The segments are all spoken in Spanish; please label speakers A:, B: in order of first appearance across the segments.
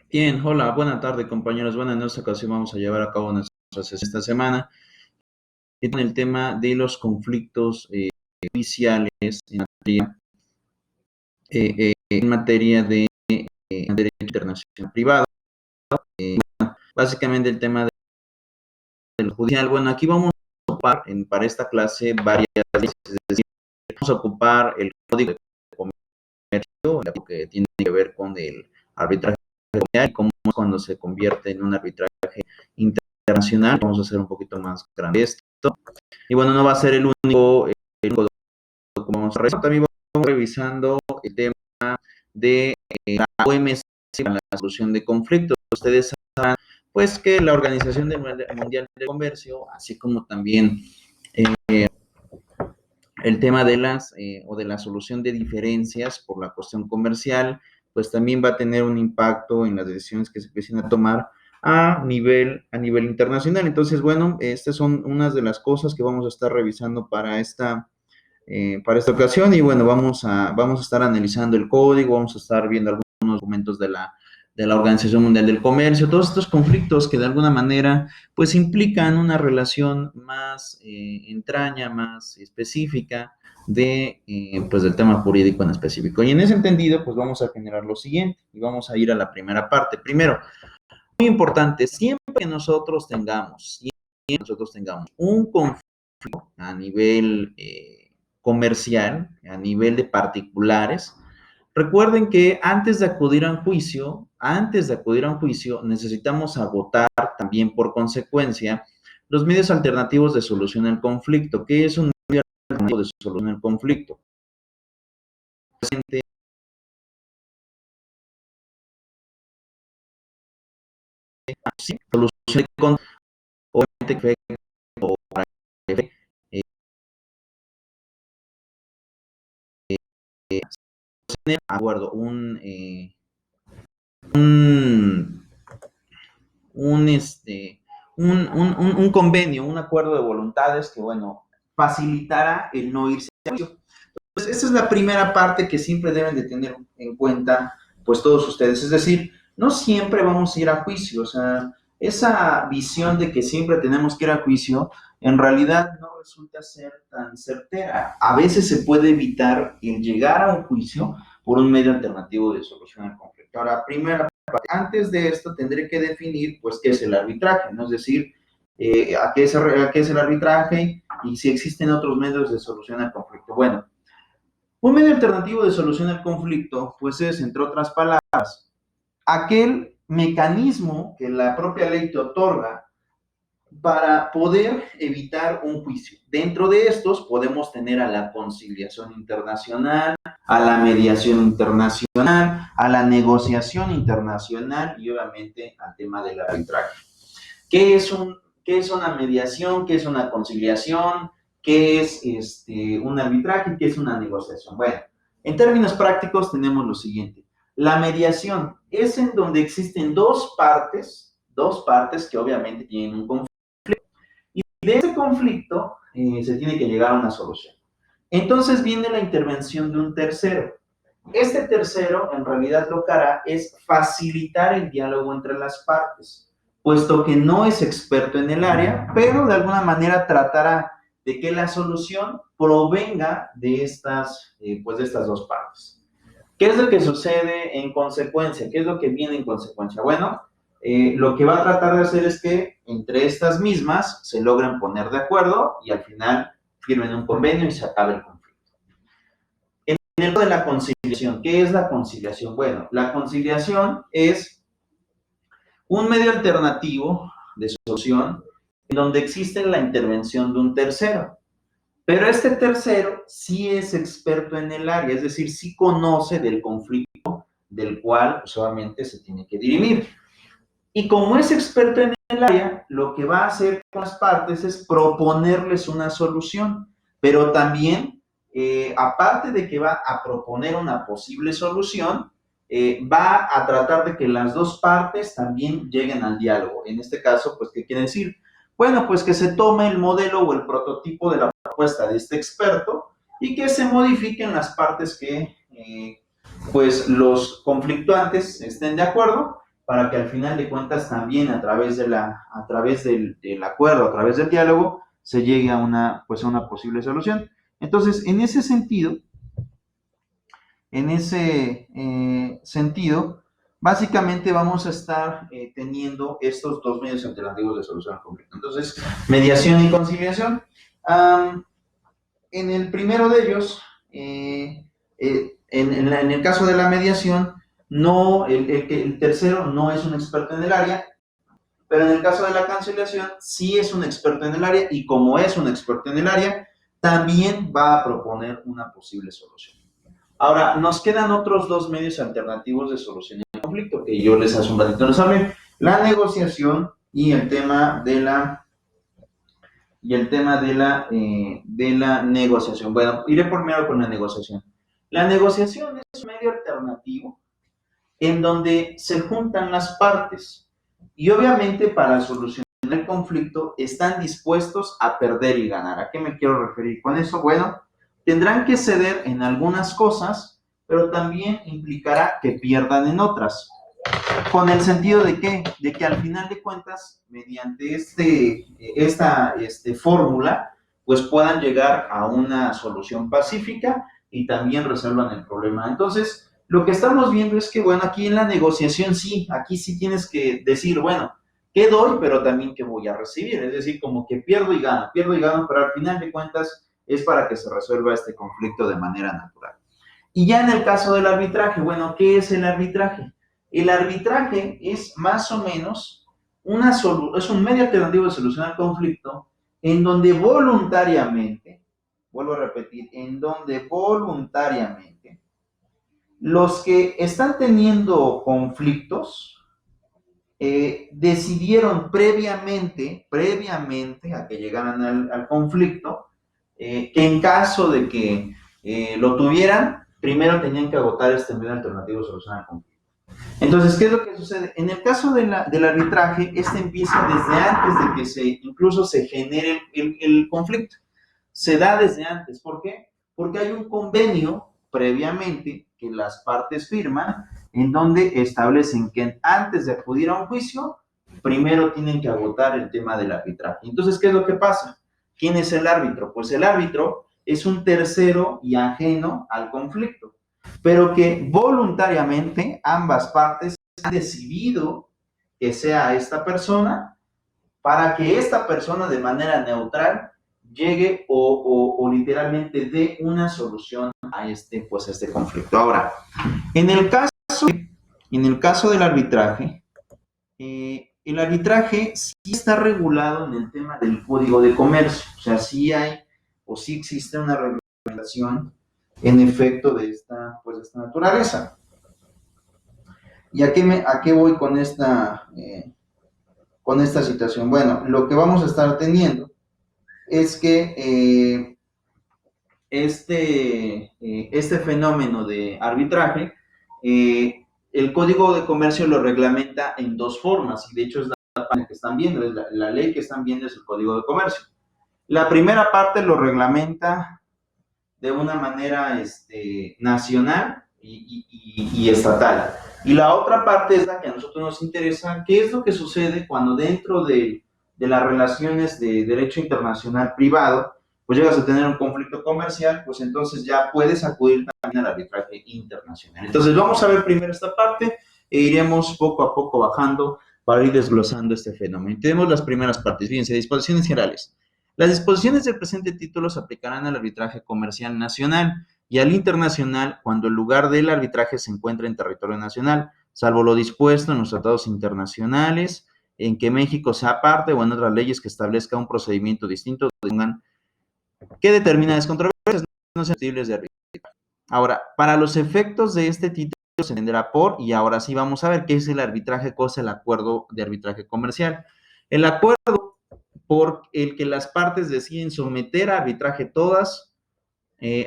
A: Bien, hola, buena tarde compañeros. Bueno, en esta ocasión vamos a llevar a cabo nuestra sesión esta semana y con el tema de los conflictos judiciales en materia de derecho internacional privado. Básicamente el tema de lo judicial. Bueno, aquí vamos a ocupar para esta clase varias leyes, es decir, vamos a ocupar el Código de Comercio, que tiene que ver con el arbitraje comercial y cómo es cuando se convierte en un arbitraje internacional. Vamos a hacer un poquito más grande esto. Y bueno, no va a ser el único que vamos a revisar. También vamos revisando el tema de la OMC para la solución de conflictos. Ustedes saben, pues, que la Organización Mundial del Comercio, así como también el tema de o de la solución de diferencias por la cuestión comercial, pues también va a tener un impacto en las decisiones que se empiecen a tomar a nivel internacional. Entonces, bueno, estas son unas de las cosas que vamos a estar revisando para esta ocasión. Y bueno, vamos a estar analizando el código, vamos a estar viendo algunos documentos de la Organización Mundial del Comercio, todos estos conflictos que de alguna manera pues implican una relación más entraña, más específica pues del tema jurídico en específico. Y en ese entendido, pues vamos a generar lo siguiente y vamos a ir a la primera parte. Primero, muy importante, siempre que nosotros tengamos un conflicto a nivel comercial, a nivel de particulares, recuerden que antes de acudir a un juicio, necesitamos agotar también por consecuencia los medios alternativos de solución al conflicto. ¿Qué es un medio alternativo de solución al conflicto? Sí, solución de conflicto, obviamente, o para eh, tener de acuerdo un, un, este, un convenio, un acuerdo de voluntades que, bueno, facilitará el no irse a juicio. Entonces, esa es la primera parte que siempre deben de tener en cuenta, pues todos ustedes. Es decir, no siempre vamos a ir a juicio. O sea, esa visión de que siempre tenemos que ir a juicio, en realidad no resulta ser tan certera. A veces se puede evitar el llegar a un juicio por un medio alternativo de solución al conflicto. Ahora, primera parte, antes de esto tendré que definir, pues, qué es el arbitraje, ¿no? Es decir, a qué es el arbitraje y si existen otros medios de solución al conflicto. Bueno, un medio alternativo de solución al conflicto, pues es, entre otras palabras, aquel mecanismo que la propia ley te otorga para poder evitar un juicio. Dentro de estos podemos tener a la conciliación internacional, a la mediación internacional, a la negociación internacional y obviamente al tema del arbitraje. ¿Qué es una mediación? ¿Qué es una conciliación? ¿Qué es un arbitraje? ¿Qué es una negociación? Bueno, en términos prácticos tenemos lo siguiente. La mediación es en donde existen dos partes que obviamente tienen un conflicto. Y de ese conflicto se tiene que llegar a una solución. Entonces viene la intervención de un tercero. Este tercero, en realidad, lo que hará es facilitar el diálogo entre las partes, puesto que no es experto en el área, pero de alguna manera tratará de que la solución provenga pues de estas dos partes. ¿Qué es lo que sucede en consecuencia? ¿Qué es lo que viene en consecuencia? Bueno, lo que va a tratar de hacer es que entre estas mismas se logren poner de acuerdo y al final firmen un convenio y se acabe el conflicto. En el de la conciliación, ¿qué es la conciliación? Bueno, la conciliación es un medio alternativo de solución en donde existe la intervención de un tercero. Pero este tercero sí es experto en el área, es decir, sí conoce del conflicto del cual solamente se tiene que dirimir. Y como es experto en el área, lo que va a hacer con las partes es proponerles una solución, pero también, aparte de que va a proponer una posible solución, va a tratar de que las dos partes también lleguen al diálogo. En este caso, pues, ¿qué quiere decir? Bueno, pues que se tome el modelo o el prototipo de la propuesta de este experto y que se modifiquen las partes que, pues, los conflictuantes estén de acuerdo para que al final de cuentas también a través del acuerdo, a través del diálogo, se llegue a una posible solución. Entonces, en ese sentido, básicamente vamos a estar teniendo estos dos medios alternativos de solución al conflicto. Entonces, mediación y conciliación. En el primero de ellos, en el caso de la mediación, no, el tercero no es un experto en el área, pero en el caso de la conciliación sí es un experto en el área, y como es un experto en el área, también va a proponer una posible solución. Ahora, nos quedan otros dos medios alternativos de solución al conflicto, que yo les hace un ratito les hablé: la negociación y el tema de la negociación. Bueno, iré primero con la negociación. La negociación es un medio alternativo en donde se juntan las partes y obviamente para solucionar el conflicto están dispuestos a perder y ganar. ¿A qué me quiero referir con eso? Bueno, tendrán que ceder en algunas cosas, pero también implicará que pierdan en otras. ¿Con el sentido de qué? De que al final de cuentas, mediante esta fórmula, pues puedan llegar a una solución pacífica y también resuelvan el problema. Entonces, lo que estamos viendo es que, bueno, aquí en la negociación sí, aquí sí tienes que decir, bueno, ¿qué doy, pero también qué voy a recibir? Es decir, como que pierdo y gano, pero al final de cuentas es para que se resuelva este conflicto de manera natural. Y ya en el caso del arbitraje, bueno, ¿qué es el arbitraje? El arbitraje es más o menos es un medio alternativo de solución al conflicto en donde voluntariamente, vuelvo a repetir, en donde voluntariamente los que están teniendo conflictos decidieron previamente a que llegaran al conflicto, que en caso de que lo tuvieran, primero tenían que agotar este medio alternativo de solución al conflicto. Entonces, ¿qué es lo que sucede? En el caso del arbitraje, este empieza desde antes de que incluso se genere el conflicto. Se da desde antes. ¿Por qué? Porque hay un convenio previamente que las partes firman en donde establecen que antes de acudir a un juicio, primero tienen que agotar el tema del arbitraje. Entonces, ¿qué es lo que pasa? ¿Quién es el árbitro? Pues el árbitro es un tercero y ajeno al conflicto, pero que voluntariamente ambas partes han decidido que sea esta persona, para que esta persona de manera neutral llegue o literalmente dé una solución a este conflicto. Ahora, en el caso del arbitraje, el arbitraje sí está regulado en el tema del Código de Comercio. O sea, sí hay o sí existe una reglamentación en efecto de esta naturaleza. ¿Y a qué voy con esta situación? Bueno, lo que vamos a estar teniendo es que este fenómeno de arbitraje, el Código de Comercio lo reglamenta en dos formas, y de hecho es la página que están viendo, es la ley que están viendo, es el Código de Comercio. La primera parte lo reglamenta de una manera nacional y estatal. Y la otra parte es la que a nosotros nos interesa: ¿qué es lo que sucede cuando dentro de las relaciones de derecho internacional privado, pues llegas a tener un conflicto comercial? Pues entonces ya puedes acudir también al arbitraje internacional. Entonces vamos a ver primero esta parte e iremos poco a poco bajando para ir desglosando este fenómeno. Tenemos las primeras partes. Fíjense: disposiciones generales. Las disposiciones del presente título se aplicarán al arbitraje comercial nacional y al internacional cuando el lugar del arbitraje se encuentre en territorio nacional, salvo lo dispuesto en los tratados internacionales, en que México sea parte, o en otras leyes que establezca un procedimiento distinto que determinadas controversias no sean susceptibles de arbitraje. Ahora, para los efectos de este título se entenderá por, y ahora sí vamos a ver qué es el arbitraje, qué es el acuerdo de arbitraje comercial. El acuerdo por el que las partes deciden someter a arbitraje todas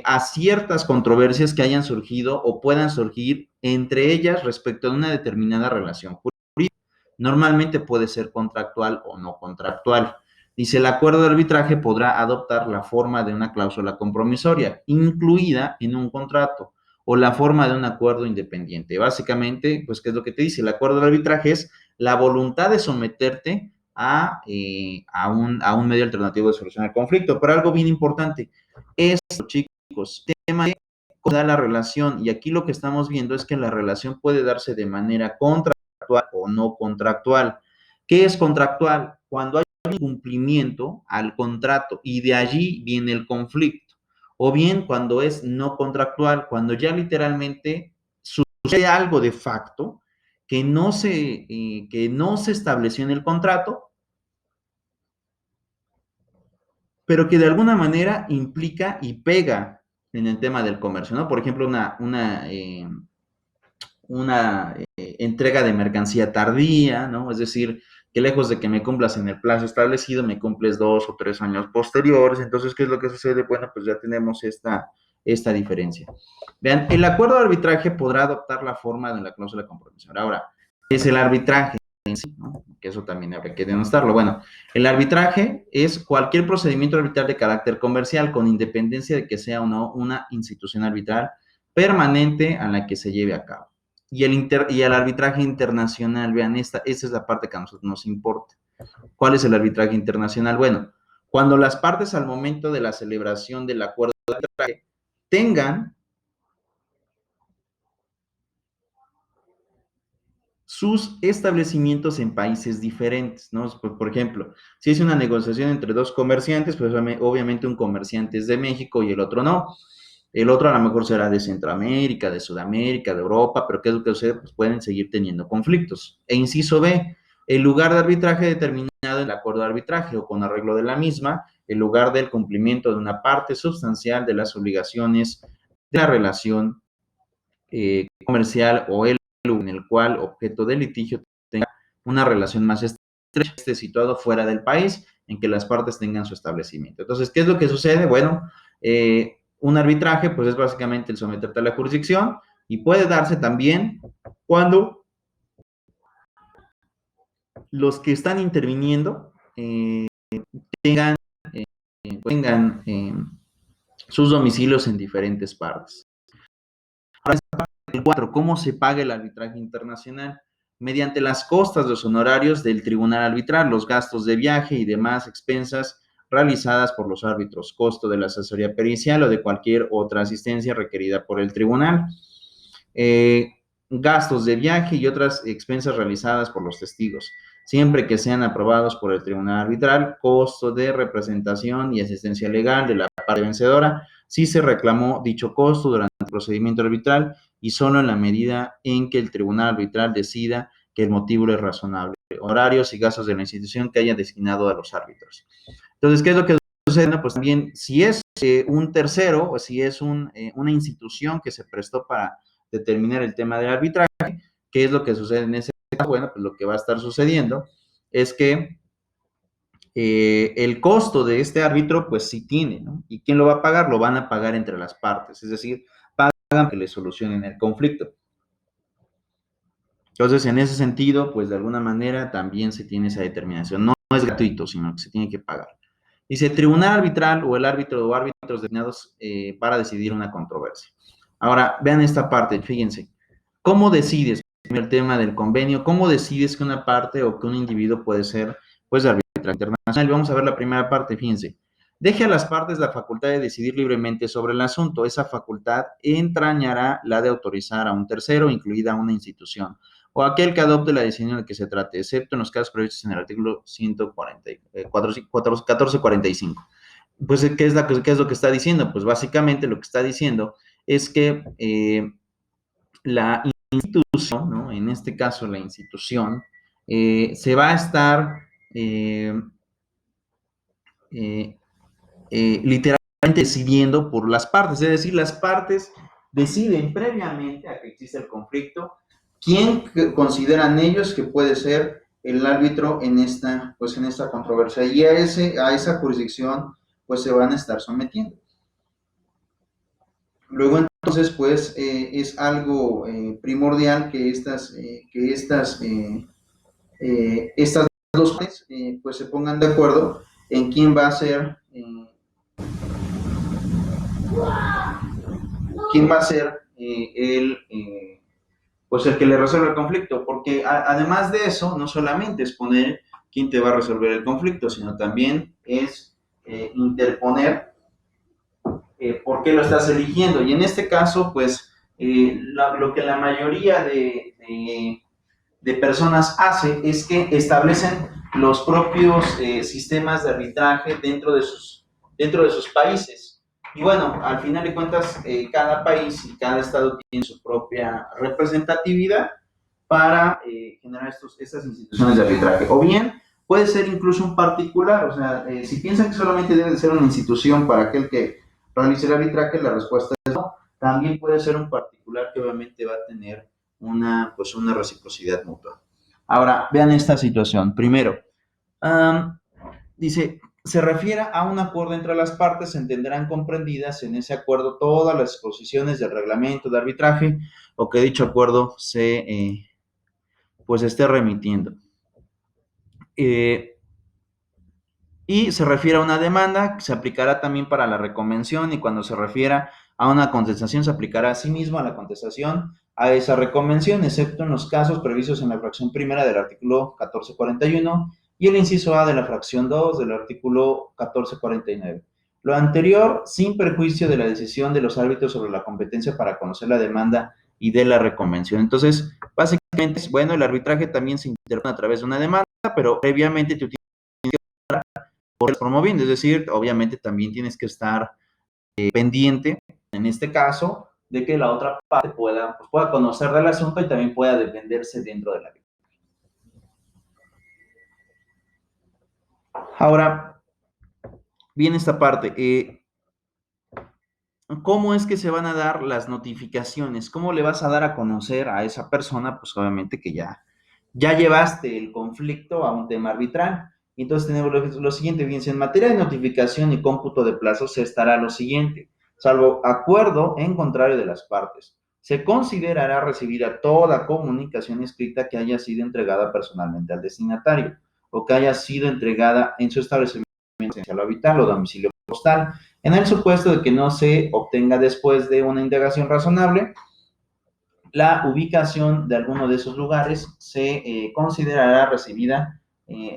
A: a ciertas controversias que hayan surgido o puedan surgir entre ellas respecto de una determinada relación jurídica. Normalmente puede ser contractual o no contractual. Dice: el acuerdo de arbitraje podrá adoptar la forma de una cláusula compromisoria incluida en un contrato o la forma de un acuerdo independiente. Básicamente, pues, ¿qué es lo que te dice? El acuerdo de arbitraje es la voluntad de someterte a un medio alternativo de solución al conflicto. Pero algo bien importante, esto, chicos, tema de cómo da la relación, y aquí lo que estamos viendo es que la relación puede darse de manera contractual o no contractual. ¿Qué es contractual? Cuando hay incumplimiento al contrato y de allí viene el conflicto. O bien cuando es no contractual, cuando ya literalmente sucede algo de facto que no se estableció en el contrato, pero que de alguna manera implica y pega en el tema del comercio, ¿no? Por ejemplo, una entrega de mercancía tardía, ¿no? Es decir, que lejos de que me cumplas en el plazo establecido, me cumples 2 o 3 años posteriores. Entonces, ¿qué es lo que sucede? Bueno, pues ya tenemos esta diferencia. Vean, el acuerdo de arbitraje podrá adoptar la forma de la cláusula de compromiso. Ahora, ¿qué es el arbitraje? ¿No? Que eso también habría que denostarlo. Bueno, el arbitraje es cualquier procedimiento arbitral de carácter comercial con independencia de que sea o no una institución arbitral permanente a la que se lleve a cabo. Y el arbitraje internacional, vean, esta es la parte que a nosotros nos importa. ¿Cuál es el arbitraje internacional? Bueno, cuando las partes al momento de la celebración del acuerdo de arbitraje tengan sus establecimientos en países diferentes, ¿no? Por ejemplo, si es una negociación entre dos comerciantes, pues obviamente un comerciante es de México y el otro no. El otro a lo mejor será de Centroamérica, de Sudamérica, de Europa, pero ¿qué es lo que sucede? Pues pueden seguir teniendo conflictos. E inciso B, el lugar de arbitraje determinado en el acuerdo de arbitraje o con arreglo de la misma, el lugar del cumplimiento de una parte sustancial de las obligaciones de la relación comercial o el en el cual objeto del litigio tenga una relación más estrecha, esté situado fuera del país en que las partes tengan su establecimiento. Entonces, ¿qué es lo que sucede? Bueno, un arbitraje, pues es básicamente el someterte a la jurisdicción y puede darse también cuando los que están interviniendo tengan, eh, tengan sus domicilios en diferentes partes. Ahora, el 4, ¿cómo se paga el arbitraje internacional? Mediante las costas de los honorarios del tribunal arbitral, los gastos de viaje y demás expensas realizadas por los árbitros, costo de la asesoría pericial o de cualquier otra asistencia requerida por el tribunal, gastos de viaje y otras expensas realizadas por los testigos, siempre que sean aprobados por el tribunal arbitral, costo de representación y asistencia legal de la parte vencedora, si se reclamó dicho costo durante el procedimiento arbitral y solo en la medida en que el tribunal arbitral decida que el motivo es razonable, horarios y gastos de la institución que haya designado a los árbitros. Entonces, ¿qué es lo que sucede? Pues también, si es un tercero o si es una institución que se prestó para determinar el tema del arbitraje, ¿qué es lo que sucede en ese caso? Bueno, pues lo que va a estar sucediendo es que el costo de este árbitro, pues sí tiene, ¿no? ¿Y quién lo va a pagar? Lo van a pagar entre las partes, es decir, pagan que le solucionen el conflicto. Entonces, en ese sentido, pues de alguna manera también se tiene esa determinación. No es gratuito, sino que se tiene que pagar. Dice, tribunal arbitral o el árbitro o árbitros designados para decidir una controversia. Ahora, vean esta parte, fíjense. ¿Cómo decides el tema del convenio? ¿Cómo decides que una parte o que un individuo puede ser, pues, arbitraje internacional? Vamos a ver la primera parte, fíjense. Deje a las partes la facultad de decidir libremente sobre el asunto. Esa facultad entrañará la de autorizar a un tercero, incluida una institución, o aquel que adopte la decisión de que se trate, excepto en los casos previstos en el artículo 1445. Pues, ¿qué es lo que está diciendo? Pues básicamente lo que está diciendo es que la institución, ¿no? En este caso la institución, se va a estar literalmente decidiendo por las partes, es decir, las partes deciden previamente a que existe el conflicto quién consideran ellos que puede ser el árbitro en esta controversia, y a esa jurisdicción pues se van a estar sometiendo. Luego entonces pues es algo primordial que estas dos partes pues se pongan de acuerdo en quién va a ser pues el que le resuelve el conflicto, porque además de eso, no solamente es poner quién te va a resolver el conflicto, sino también es interponer por qué lo estás eligiendo. Y en este caso, pues, lo que la mayoría de personas hace es que establecen los propios sistemas de arbitraje dentro de sus países. Y bueno, al final de cuentas, cada país y cada estado tiene su propia representatividad para generar estas instituciones de arbitraje. O bien, puede ser incluso un particular, o sea, si piensan que solamente debe de ser una institución para aquel que realice el arbitraje, la respuesta es no. También puede ser un particular que obviamente va a tener pues una reciprocidad mutua. Ahora, vean esta situación. Primero, dice, se refiere a un acuerdo entre las partes, se entenderán comprendidas en ese acuerdo todas las disposiciones del reglamento de arbitraje o que dicho acuerdo pues esté remitiendo. Y se refiere a una demanda, se aplicará también para la reconvención y cuando se refiera a una contestación se aplicará a sí mismo a la contestación a esa reconvención, excepto en los casos previstos en la fracción primera del artículo 1441 y el inciso A de la fracción 2 del artículo 1449. Lo anterior, sin perjuicio de la decisión de los árbitros sobre la competencia para conocer la demanda y de la reconvención. Entonces, básicamente, bueno, el arbitraje también se interpone a través de una demanda, pero previamente te promoviendo, es decir, obviamente también tienes que estar pendiente, en este caso, de que la otra parte pueda conocer del asunto y también pueda defenderse dentro de la ley. Ahora, viene esta parte. ¿Cómo es que se van a dar las notificaciones? ¿Cómo le vas a dar a conocer a esa persona? Pues obviamente que ya llevaste el conflicto a un tema arbitral. Entonces tenemos lo siguiente, bien, en materia de notificación y cómputo de plazos se estará lo siguiente, salvo acuerdo en contrario de las partes. Se considerará recibida toda comunicación escrita que haya sido entregada personalmente al destinatario o que haya sido entregada en su establecimiento habitual o domicilio postal, en el supuesto de que no se obtenga después de una indagación razonable. La ubicación de alguno de esos lugares se considerará recibida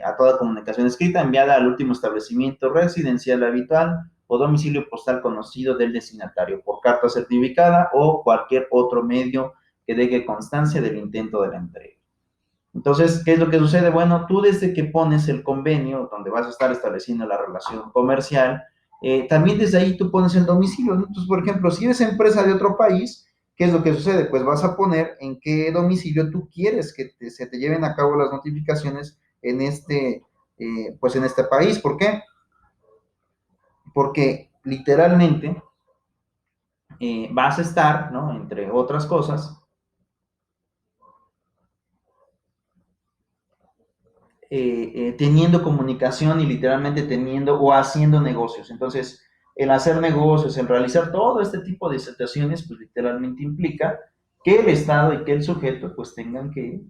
A: a toda comunicación escrita enviada al último establecimiento residencial habitual o domicilio postal conocido del destinatario por carta certificada o cualquier otro medio que deje constancia del intento de la entrega. Entonces, ¿qué es lo que sucede? Bueno, tú desde que pones el convenio donde vas a estar estableciendo la relación comercial, también desde ahí tú pones el domicilio, ¿no? Entonces, por ejemplo, si eres empresa de otro país, ¿qué es lo que sucede? Pues vas a poner en qué domicilio tú quieres que se te lleven a cabo las notificaciones pues en este país. ¿Por qué? Porque literalmente vas a estar, ¿no? Entre otras cosas, teniendo comunicación y literalmente teniendo o haciendo negocios. Entonces, el hacer negocios, el realizar todo este tipo de situaciones, pues literalmente implica que el Estado y que el sujeto pues tengan que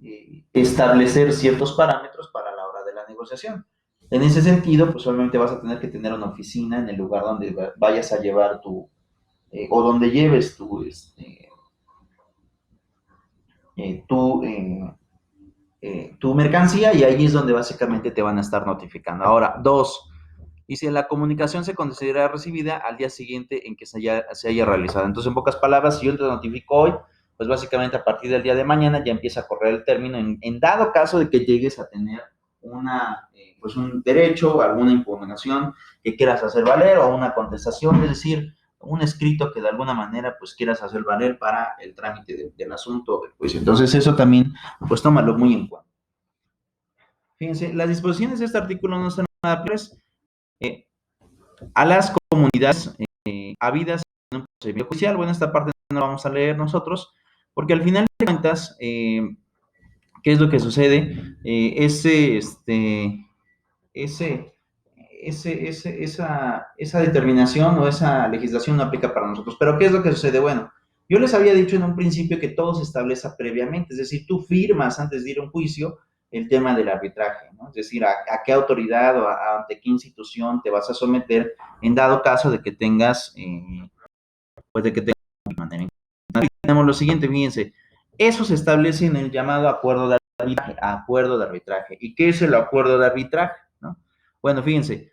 A: establecer ciertos parámetros para la hora de la negociación. En ese sentido, pues obviamente vas a tener que tener una oficina en el lugar donde vayas a llevar o donde lleves tu mercancía y ahí es donde básicamente te van a estar notificando. Ahora, dos, dice, la comunicación se considera recibida al día siguiente en que se haya realizado. Entonces, en pocas palabras, si yo te notifico hoy, pues básicamente a partir del día de mañana ya empieza a correr el término en dado caso de que llegues a tener pues un derecho, alguna impugnación que quieras hacer valer o una contestación, es decir, un escrito que de alguna manera pues quieras hacer valer para el trámite del asunto del juicio. Entonces eso también pues tómalo muy en cuenta. Fíjense, las disposiciones de este artículo no están nada claras a las comunidades habidas en un procedimiento judicial. Bueno, esta parte no la vamos a leer nosotros, porque al final de cuentas, ¿qué es lo que sucede? Esa determinación o esa legislación no aplica para nosotros. Pero ¿qué es lo que sucede? Bueno, yo les había dicho en un principio que todo se establece previamente, es decir, tú firmas antes de ir a un juicio el tema del arbitraje, ¿no? Es decir, a qué autoridad o ante qué institución te vas a someter en dado caso de que tengas, pues de que tengas de manera. tenemos lo siguiente, fíjense, eso se establece en el llamado acuerdo de arbitraje, ¿Y qué es el acuerdo de arbitraje? ¿No? Bueno, fíjense,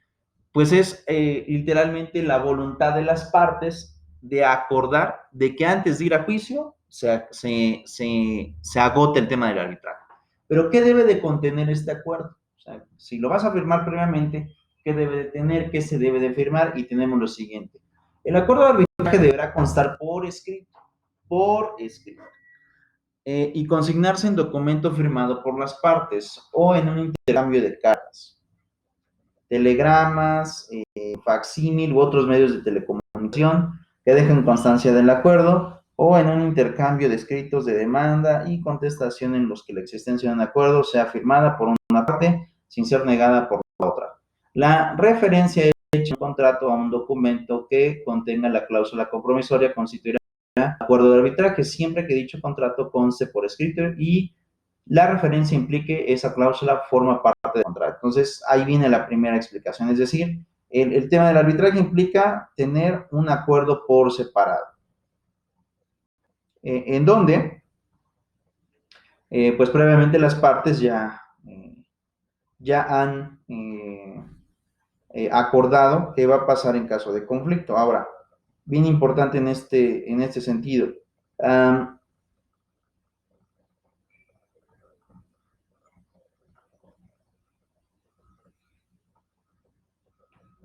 A: pues es literalmente la voluntad de las partes de acordar de que antes de ir a juicio se agote el tema del arbitraje. Pero ¿qué debe de contener este acuerdo? O sea, si lo vas a firmar previamente, ¿qué debe de tener? ¿Qué se debe de firmar? Y tenemos lo siguiente. El acuerdo de arbitraje deberá constar por escrito, y consignarse en documento firmado por las partes o en un intercambio de cartas, telegramas, facsímil u otros medios de telecomunicación que dejen constancia del acuerdo, o en un intercambio de escritos de demanda y contestación en los que la existencia de un acuerdo sea firmada por una parte sin ser negada por la otra. La referencia es hecha en un contrato a un documento que contenga la cláusula compromisoria constituirá acuerdo de arbitraje siempre que dicho contrato conste por escrito y la referencia implique esa cláusula forma parte del contrato. Entonces, ahí viene la primera explicación, es decir, el tema del arbitraje implica tener un acuerdo por separado, en donde, pues previamente las partes ya han acordado qué va a pasar en caso de conflicto. Ahora, bien importante en este sentido,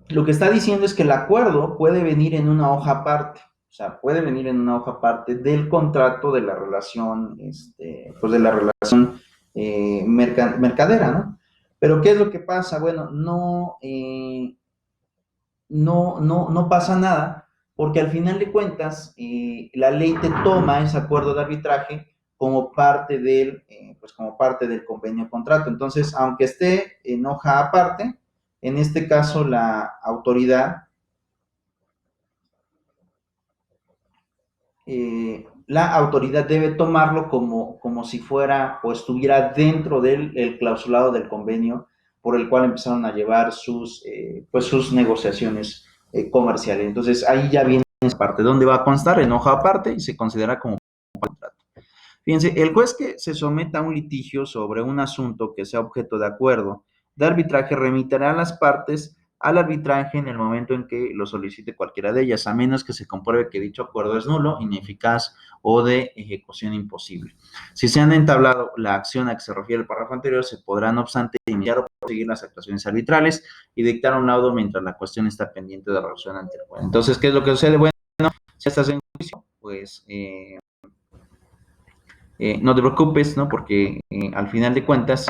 A: lo que está diciendo es que el acuerdo puede venir en una hoja aparte, o sea, puede venir en una hoja aparte del contrato de la relación, pues de la relación mercadera, ¿no? Pero ¿qué es lo que pasa? Bueno, no pasa nada, porque al final de cuentas, la ley te toma ese acuerdo de arbitraje como parte pues como parte del convenio contrato. Entonces, aunque esté en hoja aparte, en este caso la autoridad debe tomarlo como si fuera o estuviera dentro del clausulado del convenio por el cual empezaron a llevar pues sus negociaciones comerciales. Entonces ahí ya viene esa parte, donde va a constar en hoja aparte y se considera como contrato. Fíjense, el juez que se someta a un litigio sobre un asunto que sea objeto de acuerdo de arbitraje remitirá a las partes al arbitraje en el momento en que lo solicite cualquiera de ellas, a menos que se compruebe que dicho acuerdo es nulo, ineficaz o de ejecución imposible. Si se han entablado la acción a que se refiere el párrafo anterior, se podrán, no obstante, iniciar o proseguir las actuaciones arbitrales y dictar un laudo mientras la cuestión está pendiente de resolución ante el juez. Entonces, ¿qué es lo que sucede? Bueno, si estás en juicio, pues no te preocupes, ¿no? Porque al final de cuentas,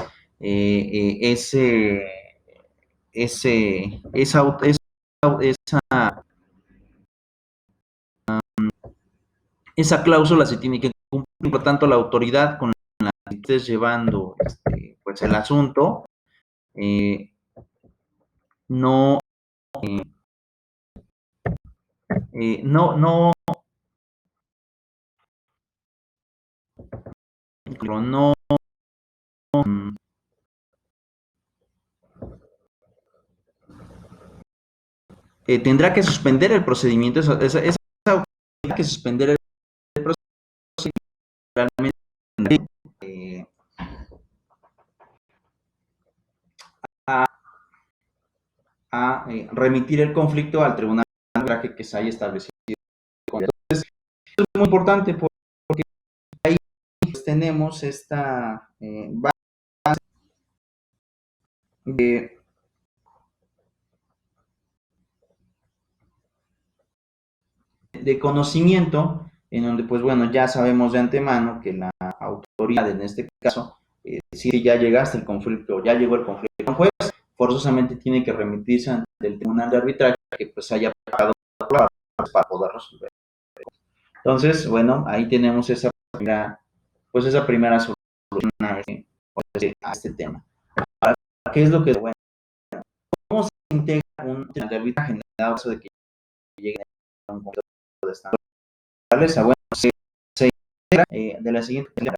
A: esa cláusula se tiene que cumplir. Por lo tanto, la autoridad con la que estés llevando pues el asunto no, no, no, tendrá que suspender el procedimiento, esa autoridad tendrá que suspender el procedimiento realmente a remitir el conflicto al tribunal de arbitraje que se haya establecido. Entonces, es muy importante porque ahí pues, tenemos esta base de conocimiento, en donde, pues bueno, ya sabemos de antemano que la autoridad, en este caso, si ya llegaste el conflicto, ya llegó el conflicto con juez, forzosamente tiene que remitirse ante el tribunal de arbitraje que pues haya pagado para poder resolver. Entonces, bueno, ahí tenemos esa primera solución a este tema. Ahora, ¿qué es lo que, bueno, cómo se integra un tribunal de arbitraje en dado caso de que llegue a un conflicto de esta naturaleza? Bueno, se integra de la siguiente manera.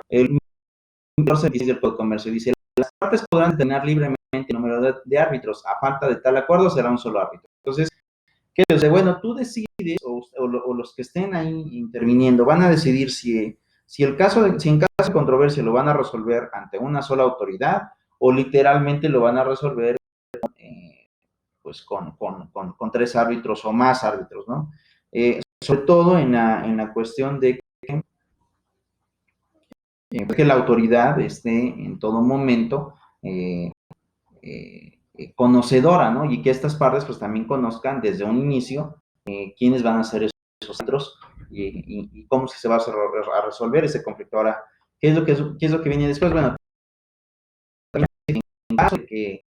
A: El 1416 del Código de Comercio dice: las partes podrán determinar libremente el número de árbitros. A falta de tal acuerdo será un solo árbitro. Entonces, Que, o sea, bueno, tú decides, o los que estén ahí interviniendo, van a decidir si en caso de controversia lo van a resolver ante una sola autoridad o literalmente lo van a resolver pues con tres árbitros o más árbitros, ¿no? Sobre todo en la cuestión de que la autoridad esté en todo momento conocedora, ¿no? Y que estas partes pues también conozcan desde un inicio quiénes van a ser esos centros y cómo se va a resolver ese conflicto. Ahora, ¿qué es lo que viene después? Bueno, en caso de que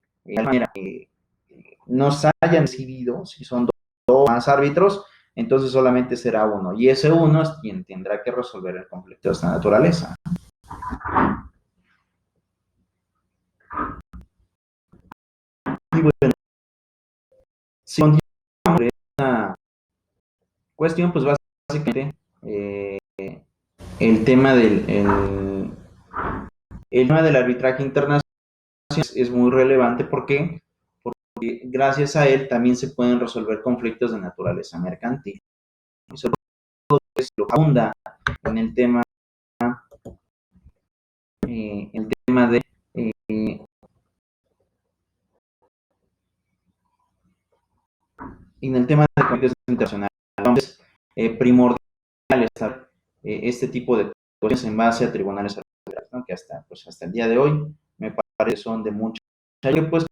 A: no se hayan decidido si son dos más árbitros, entonces solamente será uno. Y ese uno es quien tendrá que resolver el conflicto de esta naturaleza. Y bueno, si continuamos esta cuestión, pues básicamente el tema el tema del arbitraje internacional es muy relevante. ¿Por qué? Porque gracias a él también se pueden resolver conflictos de naturaleza mercantil. Y sobre todo es lo que abunda en el tema de en el tema de conflictos internacionales. Entonces, primordial estar este tipo de cuestiones en base a tribunales arbitrales, ¿no? Que hasta el día de hoy me parece son de mucha que pues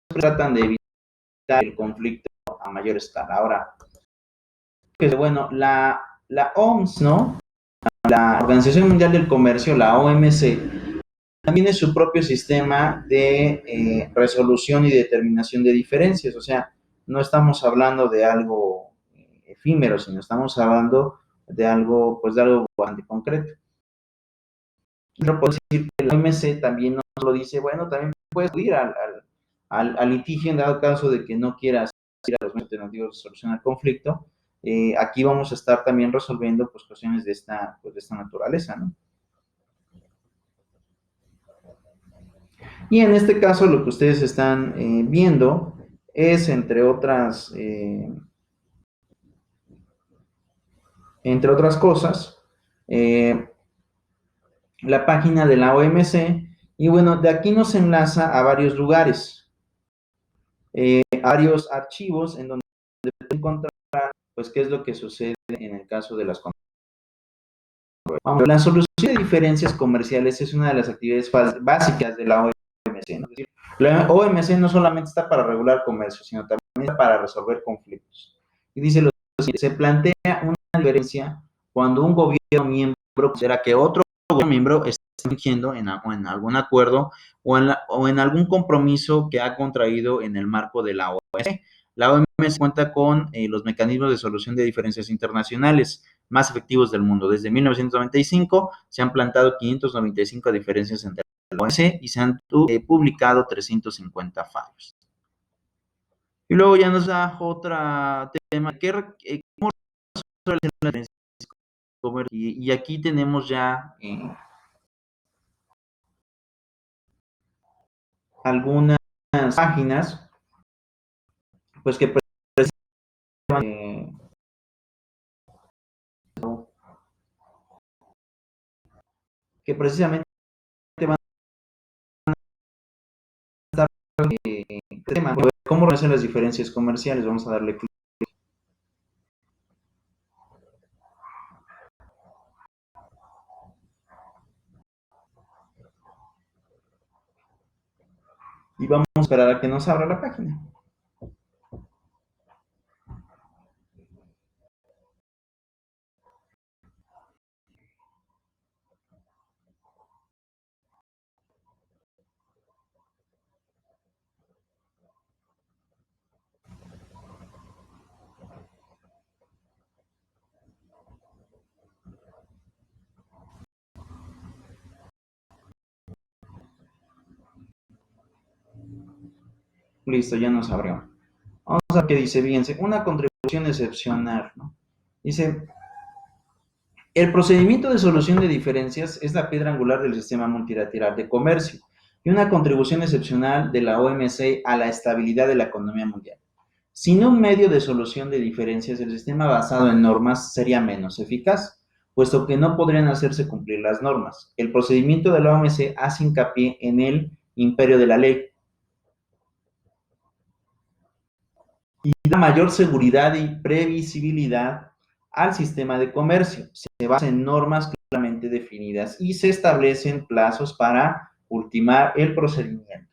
A: tratan de evitar el conflicto a mayor escala. Ahora, bueno, la OMS, ¿no? La Organización Mundial del Comercio, la OMC, también tiene su propio sistema de resolución y determinación de diferencias. O sea, no estamos hablando de algo efímero, sino estamos hablando de algo, pues de algo bastante concreto. Yo puedo decir que la OMC también nos lo dice, bueno, también puedes ir al litigio en dado caso de que no quieras ir a los medios alternativos de solución al conflicto. Aquí vamos a estar también resolviendo pues cuestiones de esta naturaleza, ¿no? Y en este caso lo que ustedes están viendo es, entre otras cosas, la página de la OMC. Y bueno, de aquí nos enlaza a varios lugares, a varios archivos en donde pueden encontrar pues qué es lo que sucede en el caso de las controversias. La solución de diferencias comerciales es una de las actividades básicas de la OMC, ¿no? Es decir, la OMC no solamente está para regular comercio, sino también está para resolver conflictos. Y dice lo siguiente: se plantea una diferencia cuando un gobierno miembro considera que otro gobierno miembro está infringiendo en algún acuerdo o en algún compromiso que ha contraído en el marco de la OMC. La OMC cuenta con los mecanismos de solución de diferencias internacionales más efectivos del mundo. Desde 1995 se han plantado 595 diferencias entre la OMC y se han publicado 350 fallos. Y luego ya nos da otro tema, ¿cómo resuelve la diferencia? Y aquí tenemos ya algunas páginas pues que precisamente van a estar tema, cómo realizan las diferencias comerciales. Vamos a darle clic y vamos a esperar a que nos abra la página. Listo, ya nos abrió. Vamos a ver qué dice. Fíjense, una contribución excepcional, ¿no? Dice, el procedimiento de solución de diferencias es la piedra angular del sistema multilateral de comercio y una contribución excepcional de la OMC a la estabilidad de la economía mundial. Sin un medio de solución de diferencias, el sistema basado en normas sería menos eficaz, puesto que no podrían hacerse cumplir las normas. El procedimiento de la OMC hace hincapié en el imperio de la ley y da mayor seguridad y previsibilidad al sistema de comercio. Se basa en normas claramente definidas y se establecen plazos para ultimar el procedimiento.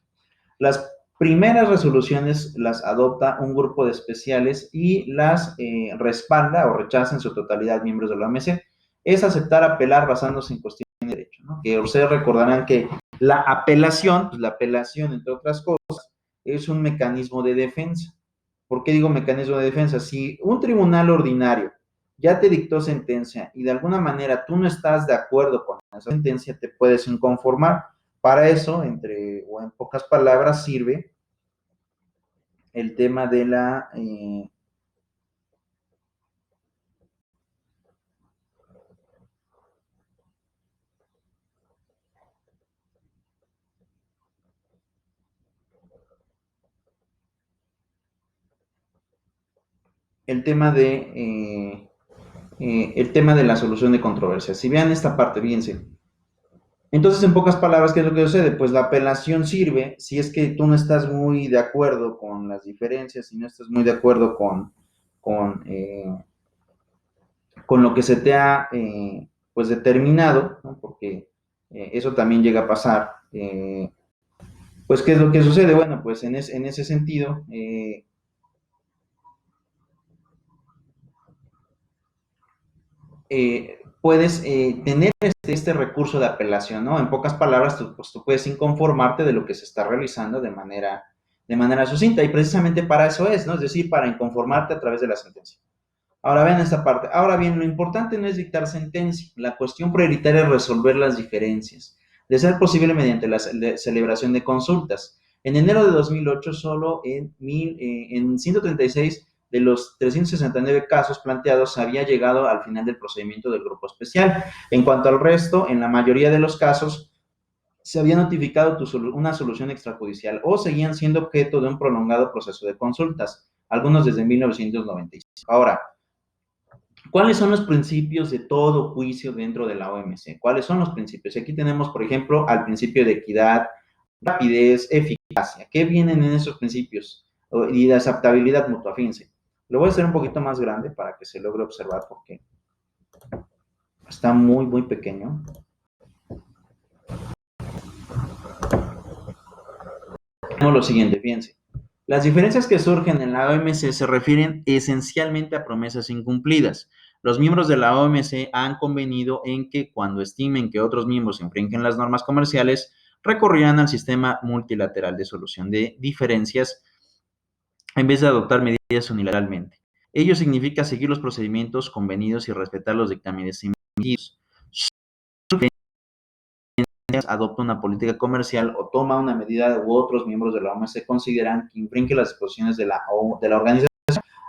A: Las primeras resoluciones las adopta un grupo de especiales y las respalda o rechaza en su totalidad miembros de la OMC. Es aceptar apelar basándose en cuestiones de derecho, ¿no? Que ustedes recordarán que la apelación, pues la apelación, entre otras cosas, es un mecanismo de defensa. ¿Por qué digo mecanismo de defensa? Si un tribunal ordinario ya te dictó sentencia y de alguna manera tú no estás de acuerdo con esa sentencia, te puedes inconformar. Para eso, o en pocas palabras, sirve el tema de el tema de la solución de controversias. Si vean esta parte, fíjense. Entonces, en pocas palabras, ¿qué es lo que sucede? Pues la apelación sirve si es que tú no estás muy de acuerdo con las diferencias, si no estás muy de acuerdo con, eh, con lo que se te ha pues determinado, ¿no? Porque eso también llega a pasar. Pues, ¿qué es lo que sucede? Bueno, pues en ese sentido, puedes tener este recurso de apelación, ¿no? En pocas palabras, pues, tú puedes inconformarte de lo que se está realizando de manera sucinta, y precisamente para eso es, ¿no? Es decir, para inconformarte a través de la sentencia. Ahora vean esta parte. Ahora bien, lo importante no es dictar sentencia. La cuestión prioritaria es resolver las diferencias, de ser posible mediante la celebración de consultas. En enero de 2008, solo en 136 de los 369 casos planteados se había llegado al final del procedimiento del grupo especial. En cuanto al resto, en la mayoría de los casos, se había notificado una solución extrajudicial o seguían siendo objeto de un prolongado proceso de consultas, algunos desde 1995. Ahora, ¿cuáles son los principios de todo juicio dentro de la OMC? ¿Cuáles son los principios? Aquí tenemos, por ejemplo, al principio de equidad, rapidez, eficacia. ¿Qué vienen en esos principios? Y de aceptabilidad mutua, fíjense. Lo voy a hacer un poquito más grande para que se logre observar porque está muy, muy pequeño. Tenemos lo siguiente, fíjense. Las diferencias que surgen en la OMC se refieren esencialmente a promesas incumplidas. Los miembros de la OMC han convenido en que cuando estimen que otros miembros infringen las normas comerciales, recurrirán al sistema multilateral de solución de diferencias en vez de adoptar medidas unilateralmente. Ello significa seguir los procedimientos convenidos y respetar los dictámenes emitidos. Adopta una política comercial o toma una medida u otros miembros de la OMC consideran que infringe las disposiciones de la organización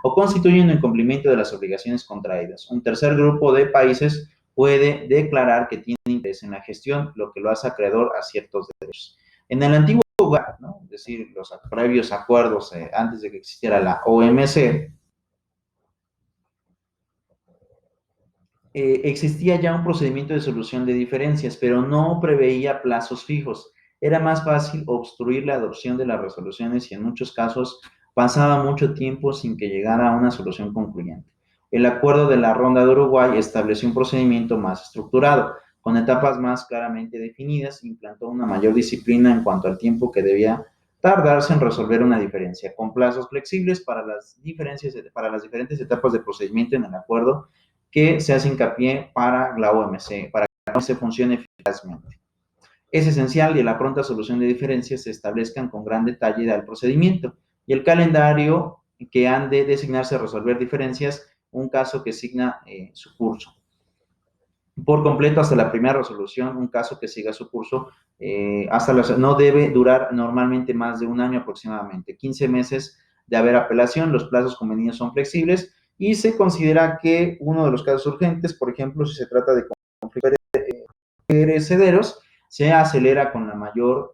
A: o constituyen un incumplimiento de las obligaciones contraídas. Un tercer grupo de países puede declarar que tiene interés en la gestión, lo que lo hace acreedor a ciertos derechos. En el antiguo lugar, ¿no? Es decir, los previos acuerdos antes de que existiera la OMC, existía ya un procedimiento de solución de diferencias, pero no preveía plazos fijos. Era más fácil obstruir la adopción de las resoluciones y en muchos casos pasaba mucho tiempo sin que llegara a una solución concluyente. El acuerdo de la Ronda de Uruguay estableció un procedimiento más estructurado, con etapas más claramente definidas, implantó una mayor disciplina en cuanto al tiempo que debía tardarse en resolver una diferencia, con plazos flexibles para las diferentes etapas de procedimiento en el acuerdo que se hace hincapié para la OMC, para que la OMC funcione eficazmente. Es esencial que la pronta solución de diferencias se establezcan con gran detalle del procedimiento y el calendario que han de designarse a resolver diferencias, un caso que signa su curso. Por completo hasta la primera resolución, un caso que siga su curso, no debe durar normalmente más de un año aproximadamente, 15 meses de haber apelación, los plazos convenidos son flexibles y se considera que uno de los casos urgentes, por ejemplo, si se trata de conflictos perecederos, se acelera con la mayor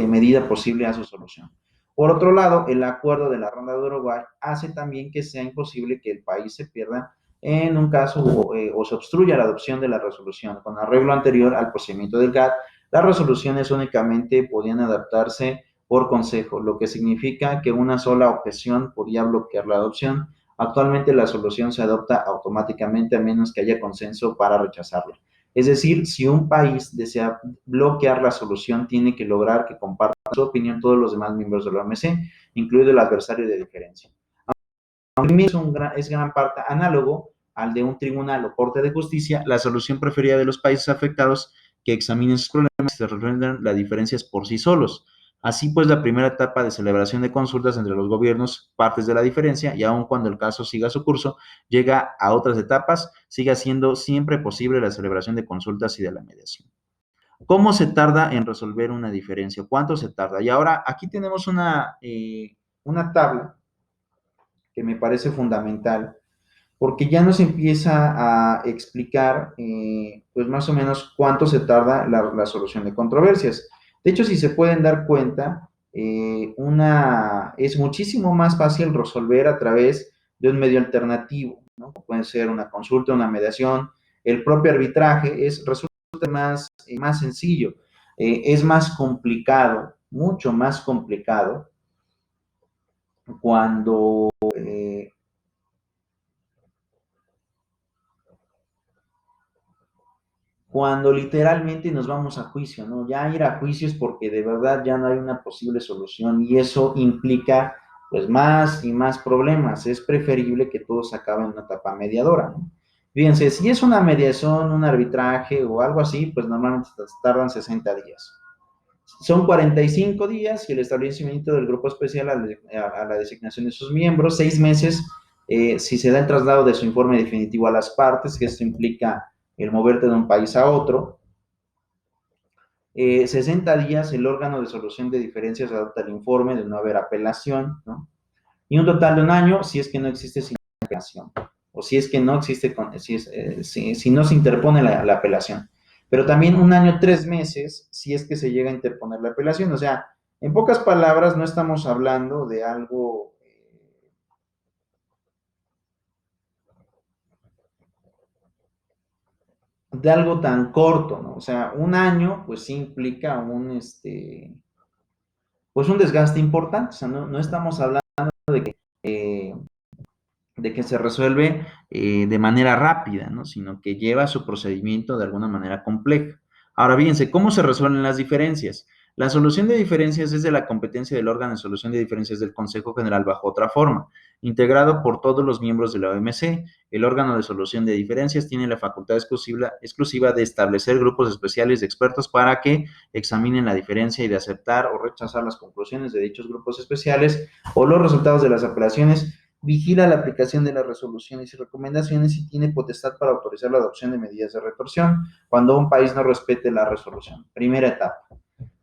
A: medida posible a su solución. Por otro lado, el acuerdo de la Ronda de Uruguay hace también que sea imposible que el país se pierda en un caso o se obstruya la adopción de la resolución. Con arreglo anterior al procedimiento del GATT, las resoluciones únicamente podían adaptarse por consejo, lo que significa que una sola objeción podía bloquear la adopción. Actualmente la solución se adopta automáticamente a menos que haya consenso para rechazarla. Es decir, si un país desea bloquear la solución, tiene que lograr que compartan su opinión todos los demás miembros de la OMC, incluido el adversario de diferencia. Aunque es gran parte análogo al de un tribunal o corte de justicia, la solución preferida de los países afectados que examinen sus problemas y se resuelvan las diferencias por sí solos. Así pues, la primera etapa de celebración de consultas entre los gobiernos, partes de la diferencia, y aun cuando el caso siga su curso, llega a otras etapas, siga siendo siempre posible la celebración de consultas y de la mediación. ¿Cómo se tarda en resolver una diferencia? ¿Cuánto se tarda? Y ahora aquí tenemos una tabla que me parece fundamental, porque ya nos empieza a explicar, pues más o menos cuánto se tarda la solución de controversias. De hecho, si se pueden dar cuenta, es muchísimo más fácil resolver a través de un medio alternativo, ¿no? Puede ser una consulta, una mediación, el propio arbitraje, resulta más sencillo, es más complicado, mucho más complicado cuando cuando literalmente nos vamos a juicio, ¿no? Ya ir a juicio es porque de verdad ya no hay una posible solución y eso implica pues más y más problemas. Es preferible que todo se acabe en una etapa mediadora, ¿no? Fíjense, si es una mediación, un arbitraje o algo así, pues normalmente tardan 60 días. Son 45 días y el establecimiento del grupo especial a la designación de sus miembros, 6 meses si se da el traslado de su informe definitivo a las partes, que esto implica el moverte de un país a otro. 60 días el órgano de solución de diferencias adopta el informe de no haber apelación, ¿no? Y un total de un año si es que no existe apelación, o si es que no existe, si no se interpone la apelación. Pero también un año, 3 meses, si es que se llega a interponer la apelación. O sea, en pocas palabras, no estamos hablando de algo tan corto, ¿no? O sea, un año, pues sí implica pues un desgaste importante. O sea, no estamos hablando de que se resuelve de manera rápida, ¿no? Sino que lleva su procedimiento de alguna manera compleja. Ahora, fíjense, ¿cómo se resuelven las diferencias? La solución de diferencias es de la competencia del órgano de solución de diferencias del Consejo General bajo otra forma, integrado por todos los miembros de la OMC. El órgano de solución de diferencias tiene la facultad exclusiva de establecer grupos especiales de expertos para que examinen la diferencia y de aceptar o rechazar las conclusiones de dichos grupos especiales o los resultados de las apelaciones. Vigila la aplicación de las resoluciones y recomendaciones y tiene potestad para autorizar la adopción de medidas de retorsión cuando un país no respete la resolución. Primera etapa.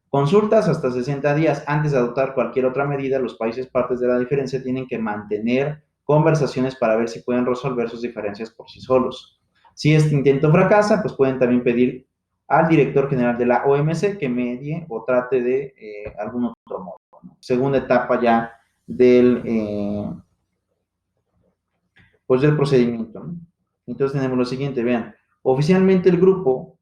A: Consultas hasta 60 días. Antes de adoptar cualquier otra medida, los países partes de la diferencia tienen que mantener conversaciones para ver si pueden resolver sus diferencias por sí solos. Si este intento fracasa, pues pueden también pedir al director general de la OMC que medie o trate de algún otro modo, ¿no? Segunda etapa ya del procedimiento, ¿no? Entonces tenemos lo siguiente, vean, oficialmente el grupo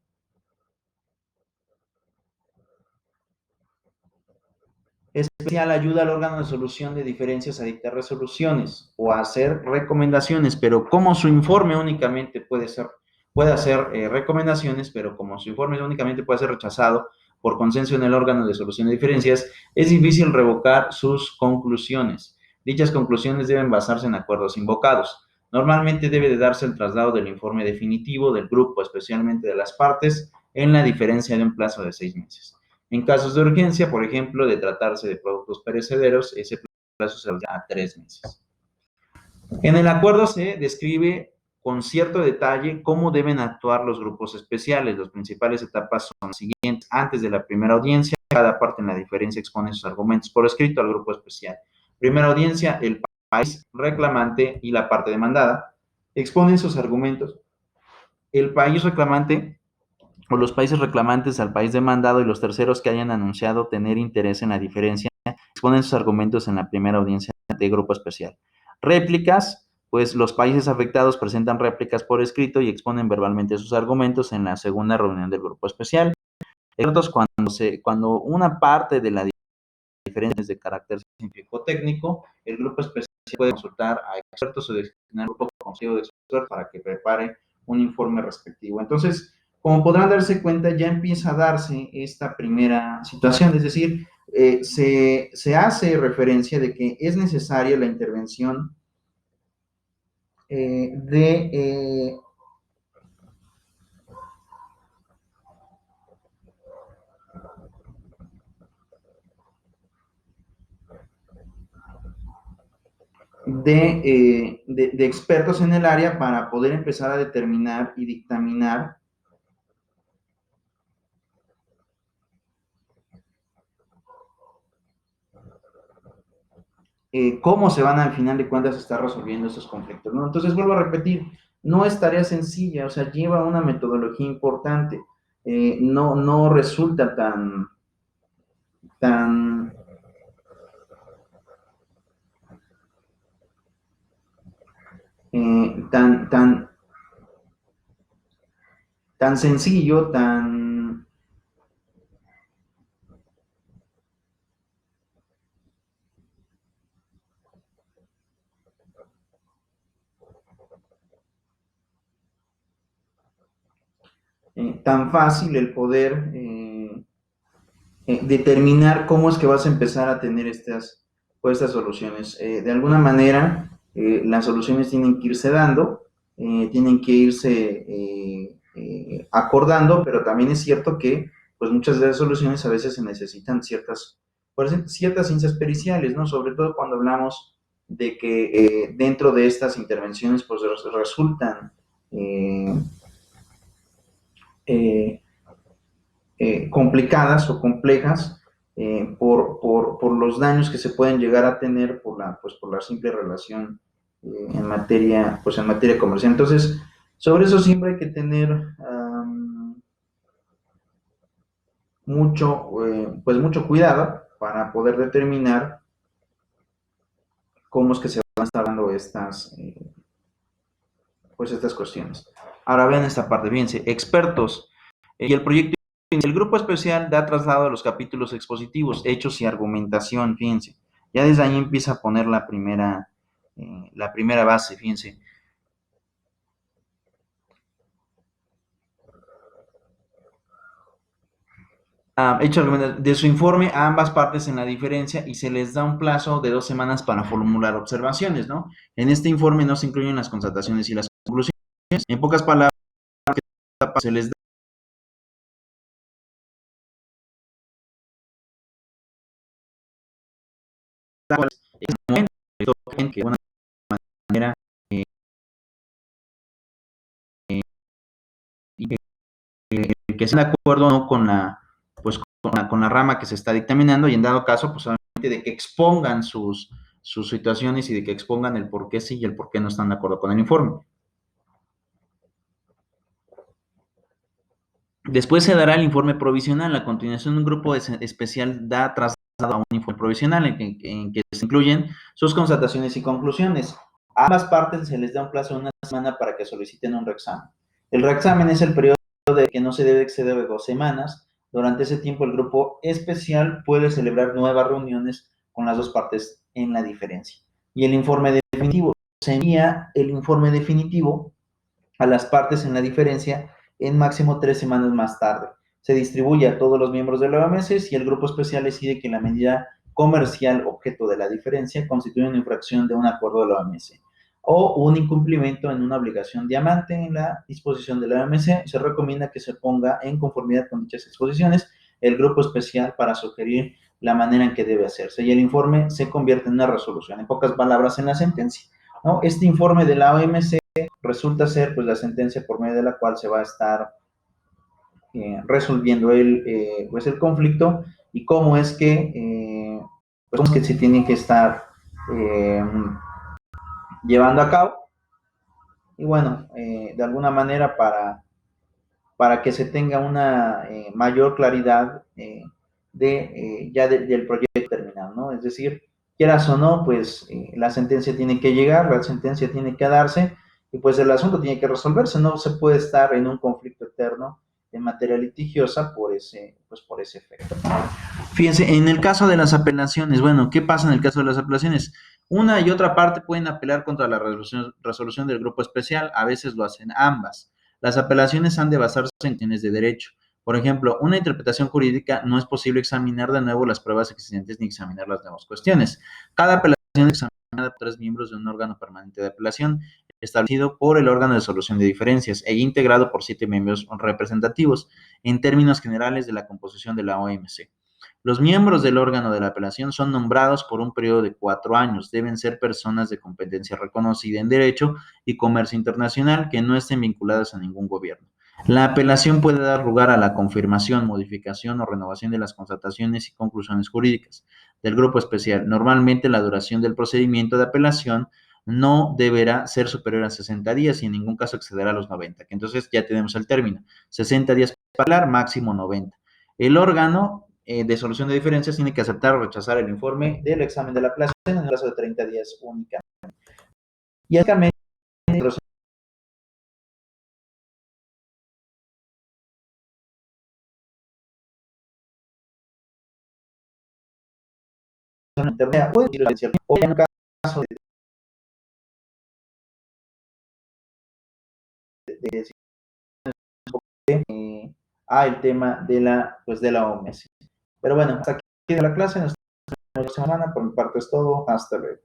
A: especial ayuda al órgano de solución de diferencias a dictar resoluciones o a hacer recomendaciones, pero como su informe únicamente puede hacer recomendaciones, pero como su informe únicamente puede ser rechazado por consenso en el órgano de solución de diferencias, es difícil revocar sus conclusiones. Dichas conclusiones deben basarse en acuerdos invocados. Normalmente debe de darse el traslado del informe definitivo del grupo, especialmente de las partes, en la diferencia de un plazo de 6 meses. En casos de urgencia, por ejemplo, de tratarse de productos perecederos, ese plazo se da a 3 meses. En el acuerdo se describe con cierto detalle cómo deben actuar los grupos especiales. Las principales etapas son las siguientes. Antes de la primera audiencia, cada parte en la diferencia expone sus argumentos por escrito al grupo especial. Primera audiencia, el país reclamante y la parte demandada exponen sus argumentos. El país reclamante o los países reclamantes al país demandado y los terceros que hayan anunciado tener interés en la diferencia exponen sus argumentos en la primera audiencia de grupo especial. Réplicas, pues los países afectados presentan réplicas por escrito y exponen verbalmente sus argumentos en la segunda reunión del grupo especial. Expertos, cuando una parte de la diferencia es de carácter científico-técnico, el grupo especial puede consultar a expertos o designar un grupo consejo de expertos para que prepare un informe respectivo. Entonces, como podrán darse cuenta, ya empieza a darse esta primera situación, es decir, se hace referencia de que es necesaria la intervención de expertos en el área para poder empezar a determinar y dictaminar cómo se van al final de cuentas a estar resolviendo esos conflictos, ¿no? Entonces, vuelvo a repetir, no es tarea sencilla, o sea, lleva una metodología importante, no resulta tan, eh, tan, tan, tan sencillo, tan fácil el poder determinar cómo es que vas a empezar a tener estas soluciones. De alguna manera, las soluciones tienen que irse dando, tienen que irse acordando, pero también es cierto que pues muchas de las soluciones a veces se necesitan ciertas ciencias periciales, ¿no? Sobre todo cuando hablamos de que dentro de estas intervenciones pues resultan eh, eh, complicadas o complejas por los daños que se pueden llegar a tener por la simple relación en materia comercial. Entonces, sobre eso siempre hay que tener mucho cuidado para poder determinar cómo es que se van a estar dando estas cuestiones. Ahora vean esta parte, fíjense, expertos y el proyecto. El grupo especial da traslado a los capítulos expositivos, hechos y argumentación, fíjense. Ya desde ahí empieza a poner la primera base, fíjense. Hecho de su informe a ambas partes en la diferencia y se les da un plazo de 2 semanas para formular observaciones, ¿no? En este informe no se incluyen las constataciones y las conclusiones. En pocas palabras, se les da el momento que de una manera que estén de acuerdo o no con la rama que se está dictaminando y en dado caso, pues obviamente de que expongan sus situaciones y de que expongan el por qué sí y el por qué no están de acuerdo con el informe. Después se dará el informe provisional. A continuación, un grupo especial da traslado a un informe provisional en que se incluyen sus constataciones y conclusiones. A ambas partes se les da un plazo de una semana para que soliciten un reexamen. El reexamen es el periodo de que no se debe exceder de 2 semanas. Durante ese tiempo, el grupo especial puede celebrar nuevas reuniones con las dos partes en la diferencia. Y el informe definitivo. Se envía el informe definitivo a las partes en la diferencia en máximo 3 semanas más tarde. Se distribuye a todos los miembros de la OMS y el grupo especial decide que la medida comercial objeto de la diferencia constituye una infracción de un acuerdo de la OMS o un incumplimiento en una obligación diamante en la disposición de la OMS. Se recomienda que se ponga en conformidad con dichas exposiciones el grupo especial para sugerir la manera en que debe hacerse y el informe se convierte en una resolución, en pocas palabras, en la sentencia, ¿no? Este informe de la OMC resulta ser pues la sentencia por medio de la cual se va a estar resolviendo el conflicto y cómo es que se tiene que estar llevando a cabo y bueno, de alguna manera para que se tenga una mayor claridad del proyecto terminado. penal, ¿no? Es decir, quieras o no, pues la sentencia tiene que llegar, la sentencia tiene que darse y pues el asunto tiene que resolverse, no se puede estar en un conflicto eterno de materia litigiosa pues por ese efecto. Fíjense, en el caso de las apelaciones, bueno, ¿qué pasa en el caso de las apelaciones? Una y otra parte pueden apelar contra la resolución del grupo especial, a veces lo hacen ambas. Las apelaciones han de basarse en cuestiones de derecho. Por ejemplo, una interpretación jurídica no es posible examinar de nuevo las pruebas existentes ni examinar las nuevas cuestiones. Cada apelación es examinada por 3 miembros de un órgano permanente de apelación, establecido por el órgano de solución de diferencias e integrado por 7 miembros representativos, en términos generales de la composición de la OMC. Los miembros del órgano de la apelación son nombrados por un periodo de 4 años. Deben ser personas de competencia reconocida en Derecho y Comercio Internacional que no estén vinculadas a ningún gobierno. La apelación puede dar lugar a la confirmación, modificación o renovación de las constataciones y conclusiones jurídicas del grupo especial. Normalmente la duración del procedimiento de apelación no deberá ser superior a 60 días y en ningún caso excederá a los 90, que entonces ya tenemos el término. 60 días para hablar, máximo 90. El órgano de solución de diferencias tiene que aceptar o rechazar el informe del examen de la apelación en el plazo de 30 días únicamente. Y básicamente, puede ir o en caso de el tema de la OMS. Pero bueno, hasta aquí la clase, nos vemos la semana, por mi parte es todo, hasta luego.